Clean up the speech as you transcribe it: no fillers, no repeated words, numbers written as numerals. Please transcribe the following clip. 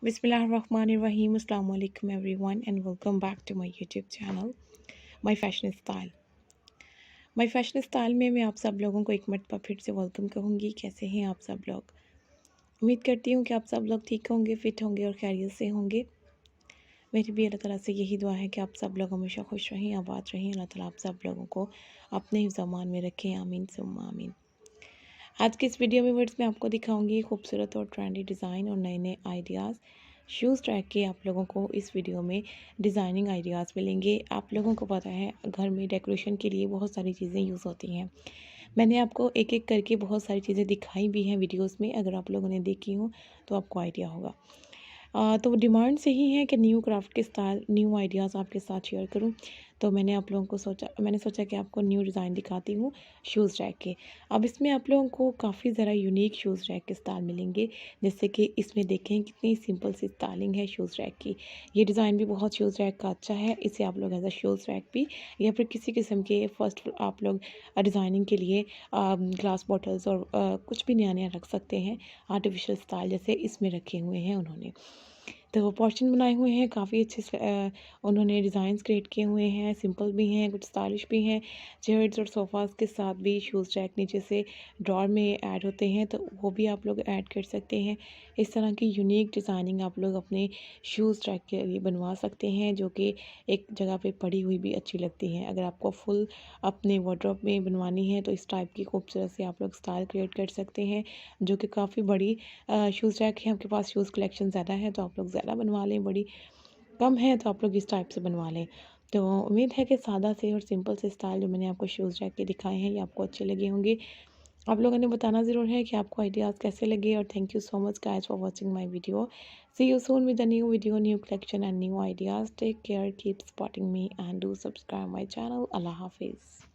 Bismillahirrahmanirrahim. Assalamu alaikum everyone and welcome back to my YouTube channel My Fashion Style. My Fashion Style में मैं आप सब लोगों को एक मरतबा फिर से वेलकम कहूँगी। कैसे हैं आप सब लोग? उम्मीद करती हूँ कि आप सब लोग ठीक होंगे, फिट होंगे और खैरियत से होंगे। मेरी भी अल्लाह ताला से यही दुआ है कि आप सब लोग हमेशा खुश रहें, आबाद रहें। अल्लाह ताला आप सब लोगों को अपने हिफ्ज़-ओ-अमान में रखें। आमीन सुम्मा आमीन। आज की इस वीडियो में वर्ड्स में आपको दिखाऊंगी खूबसूरत और ट्रेंडी डिज़ाइन और नए नए आइडियाज़ शूज़ ट्रैक के। आप लोगों को इस वीडियो में डिज़ाइनिंग आइडियाज़ मिलेंगे। आप लोगों को पता है घर में डेकोरेशन के लिए बहुत सारी चीज़ें यूज़ होती हैं। मैंने आपको एक एक करके बहुत सारी चीज़ें दिखाई भी हैं वीडियोस में। अगर आप लोगों ने देखी हो तो आपको आइडिया होगा। तो डिमांड से ही है कि न्यू क्राफ्ट के स्टाइल, न्यू आइडियाज़ आपके साथ शेयर करूं। तो मैंने सोचा कि आपको न्यू डिज़ाइन दिखाती हूँ शूज़ रैक के। अब इसमें आप लोगों को काफ़ी ज़रा यूनिक शूज़ रैक के स्टाइल मिलेंगे। जैसे कि इसमें देखें कितनी सिंपल सी स्टाइलिंग है शूज़ रैक की। ये डिज़ाइन भी बहुत शूज़ रैक का अच्छा है। इसे आप लोग एज अ शूज़ रैक भी या फिर किसी किस्म के फर्स्ट आप लोग डिज़ाइनिंग के लिए ग्लास बॉटल्स और कुछ भी नया नया रख सकते हैं। आर्टिफिशियल स्टाइल जैसे इसमें रखे हुए हैं उन्होंने। तो पोर्शन बनाए हुए हैं काफ़ी अच्छे से। उन्होंने डिज़ाइंस क्रिएट किए हुए हैं, सिंपल भी हैं, कुछ स्टाइलिश भी हैं। चेयर्स और सोफ़ाज़ के साथ भी शूज़ रैक नीचे से ड्रॉर में ऐड होते हैं, तो वो भी आप लोग ऐड कर सकते हैं। इस तरह की यूनिक डिज़ाइनिंग आप लोग अपने शूज़ रैक के लिए बनवा सकते हैं, जो कि एक जगह पे पड़ी हुई भी अच्छी लगती है। अगर आपको फुल अपने वार्डरोब में बनवानी है तो इस टाइप की खूबसूरत से आप लोग स्टाइल क्रिएट कर सकते हैं, जो कि काफ़ी बड़ी शूज़ रैक है। आपके पास शूज़ कलेक्शन ज़्यादा है तो आप लोग ज़्यादा बनवा लें, बड़ी कम है तो आप लोग इस टाइप से बनवा लें। तो उम्मीद है कि सादा से और सिंपल से स्टाइल जो मैंने आपको शूज़ रैक के दिखाए हैं ये आपको अच्छे लगे होंगे। आप लोगों ने बताना ज़रूर है कि आपको आइडियाज़ कैसे लगे। और thank you so much guys for watching my video. See you soon with a new video, new collection and new ideas. Take care, keep supporting me and do subscribe my channel. अल्लाह हाफिज़।